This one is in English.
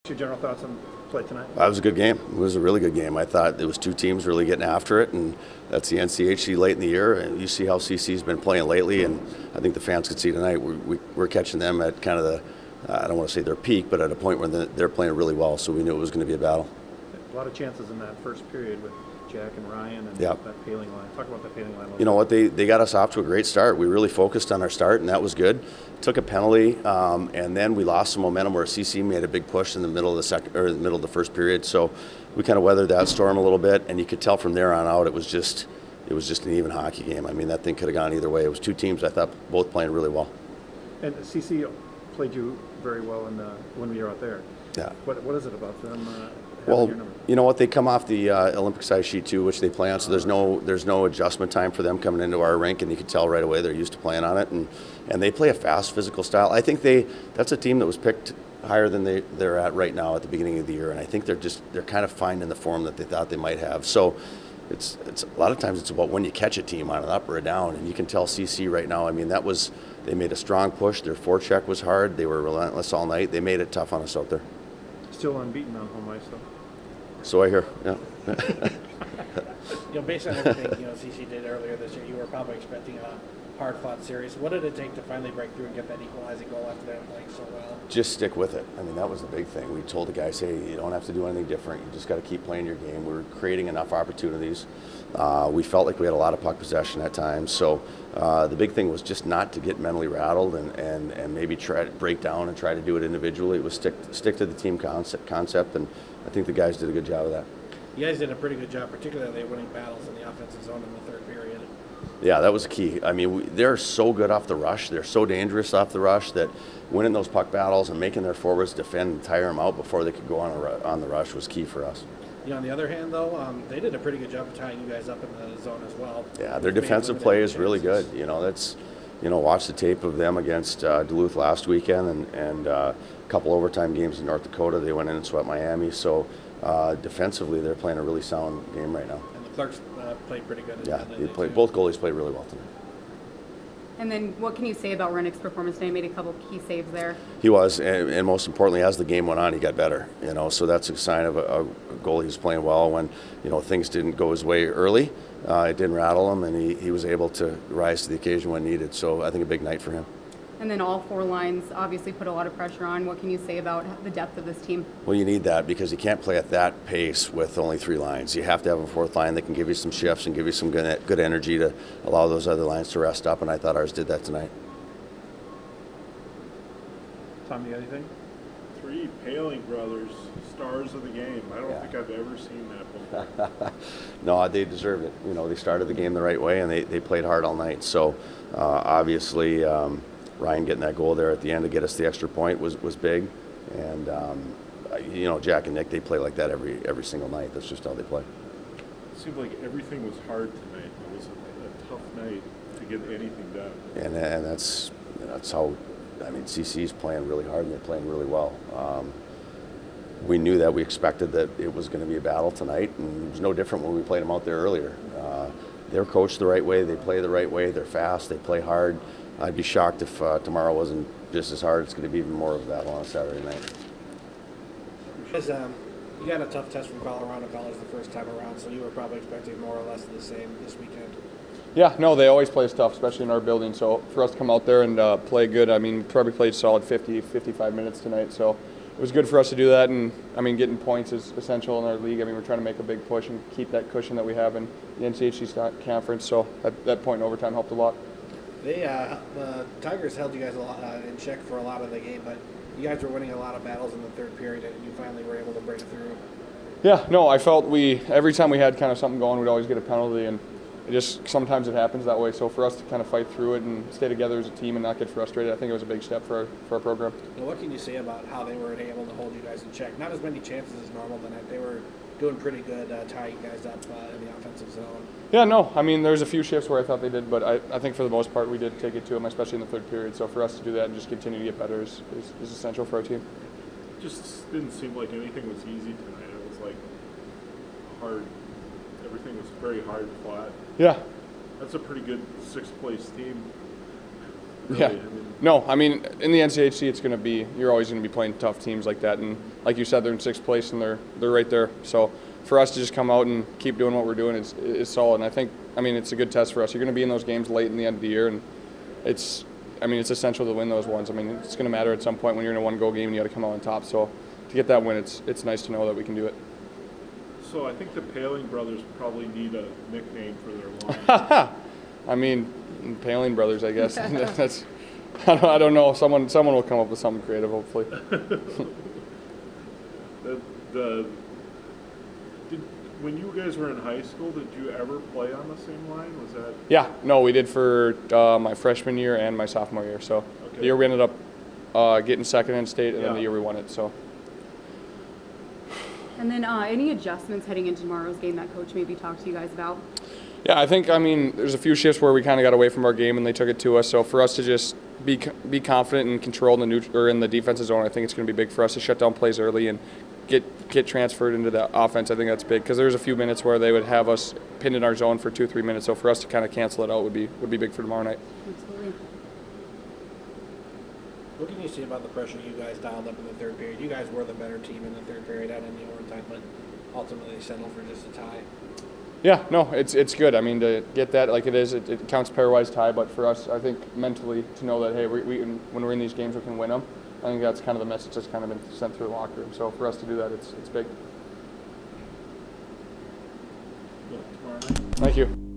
Your general thoughts on play tonight? That was a good game. It was a really good game. I thought it was two teams really getting after it, and that's the NCHC late in the year. And you see how CC's been playing lately, and I think the fans could see tonight we're catching them at kind of the, I don't want to say their peak, but at a point where they're playing really well, so we knew it was going to be a battle. A lot of chances in that first period with Jack and Ryan and Yep. that Paling line. Talk about that Paling line. You know what, they got us off to a great start. We really focused on our start, and that was good. Took a penalty, and then we lost some momentum where CC made a big push in the middle of the first period. So we kind of weathered that storm a little bit, and you could tell from there on out it was just an even hockey game. I mean, that thing could have gone either way. It was two teams I thought both playing really well. And CC played you very well when we were out there. Yeah. What is it about them? Well, you know what? They come off the Olympic size sheet too, which they play on. So there's no adjustment time for them coming into our rink, and you can tell right away they're used to playing on it. And they play a fast, physical style. I think that's a team that was picked higher than they're at right now at the beginning of the year, and I think they're kind of finding the form that they thought they might have. So it's a lot of times it's about when you catch a team on an up or a down, and you can tell CC right now. I mean, they made a strong push. Their forecheck was hard. They were relentless all night. They made it tough on us out there. Still unbeaten on home ice, though. So I hear, yeah. Based on everything CC did earlier this year, you were probably expecting a hard-fought series. What did it take to finally break through and get that equalizing goal after they were playing so well? Just stick with it. I mean, that was the big thing. We told the guys, hey, you don't have to do anything different. You just got to keep playing your game. We were creating enough opportunities. We felt like we had a lot of puck possession at times. So the big thing was just not to get mentally rattled and maybe try to break down and try to do it individually. It was stick to the team concept, and I think the guys did a good job of that. You guys did a pretty good job, particularly winning battles in the offensive zone in the third period. Yeah, that was key. I mean, they're so good off the rush. They're so dangerous off the rush that winning those puck battles and making their forwards defend and tire them out before they could go on the rush was key for us. On the other hand, though, they did a pretty good job of tying you guys up in the zone as well. Yeah, their defensive play is really good. Watch the tape of them against Duluth last weekend and a couple overtime games in North Dakota. They went in and swept Miami. So defensively, they're playing a really sound game right now. And the Clarks played pretty good. Yeah, both goalies played really well tonight. And then what can you say about Rennick's performance today? He made a couple key saves there. He was, and most importantly, as the game went on, he got better. So that's a sign of a goalie who's playing well. When things didn't go his way early, it didn't rattle him, and he was able to rise to the occasion when needed. So I think a big night for him. And then all four lines obviously put a lot of pressure on. What can you say about the depth of this team? Well, you need that because you can't play at that pace with only three lines. You have to have a fourth line that can give you some shifts and give you some good energy to allow those other lines to rest up, and I thought ours did that tonight. Tom, you got anything? Three Paling brothers, stars of the game. I don't think I've ever seen that before. No, they deserved it. They started the game the right way, and they played hard all night. So obviously Ryan getting that goal there at the end to get us the extra point was big. And, Jack and Nick, they play like that every single night. That's just how they play. It seemed like everything was hard tonight. It was a tough night to get anything done. And that's how, CC's playing really hard and they're playing really well. We knew that. We expected that it was going to be a battle tonight, and it was no different when we played them out there earlier. They're coached the right way. They play the right way. They're fast. They play hard. I'd be shocked if tomorrow wasn't just as hard. It's going to be even more of a battle on Saturday night. You got a tough test from Colorado College the first time around, so you were probably expecting more or less the same this weekend. Yeah, no, they always play us tough, especially in our building. So for us to come out there and play good, probably played solid 50, 55 minutes tonight. So it was good for us to do that. And, getting points is essential in our league. We're trying to make a big push and keep that cushion that we have in the NCHC conference. So that point in overtime helped a lot. The Tigers held you guys a lot in check for a lot of the game, but you guys were winning a lot of battles in the third period, and you finally were able to break through. Yeah, no, I felt every time we had kind of something going, we'd always get a penalty, and sometimes it happens that way. So for us to kind of fight through it and stay together as a team and not get frustrated, I think it was a big step for our program. Well, what can you say about how they were able to hold you guys in check? Not as many chances as normal tonight. They were doing pretty good tying you guys up in the offensive zone. Yeah, no, there's a few shifts where I thought they did, but I think for the most part we did take it to them, especially in the third period. So for us to do that and just continue to get better is essential for our team. It just didn't seem like anything was easy tonight. It was like hard. Everything was very hard and flat. Yeah. That's a pretty good sixth-place team. Really. Yeah. No, in the NCHC, you're always going to be playing tough teams like that, and like you said, they're in sixth place and they're right there. So for us to just come out and keep doing what we're doing is solid. And I think, I mean, it's a good test for us. You're going to be in those games late in the end of the year, and it's essential to win those ones. I mean, it's going to matter at some point when you're in a one-goal game and you got to come out on top. So to get that win, it's nice to know that we can do it. So I think the Paling brothers probably need a nickname for their line. I mean, Paling Brothers, I guess. That's I don't know. Someone will come up with something creative, hopefully. When you guys were in high school, did you ever play on the same line? Was that? Yeah, no, we did for my freshman year and my sophomore year. So the year we ended up getting second in state, and then the year we won it. So. And then any adjustments heading into tomorrow's game that coach maybe talked to you guys about? Yeah, I think, I mean, there's a few shifts where we kind of got away from our game and they took it to us. So for us to just be confident and control in the defensive zone, I think it's going to be big for us to shut down plays early and get transferred into the offense. I think that's big because there's a few minutes where they would have us pinned in our zone for 2-3 minutes. So for us to kind of cancel it out would be big for tomorrow night. Absolutely. What can you say about the pressure you guys dialed up in the third period? You guys were the better team in the third period and in the overtime, but ultimately settled for just a tie. Yeah, no, it's good. I mean, to get that like it is, it counts pairwise tie, but for us, I think mentally to know that, hey, when we're in these games, we can win them. I think that's kind of the message that's kind of been sent through the locker room. So for us to do that, it's big. Tomorrow night. Thank you.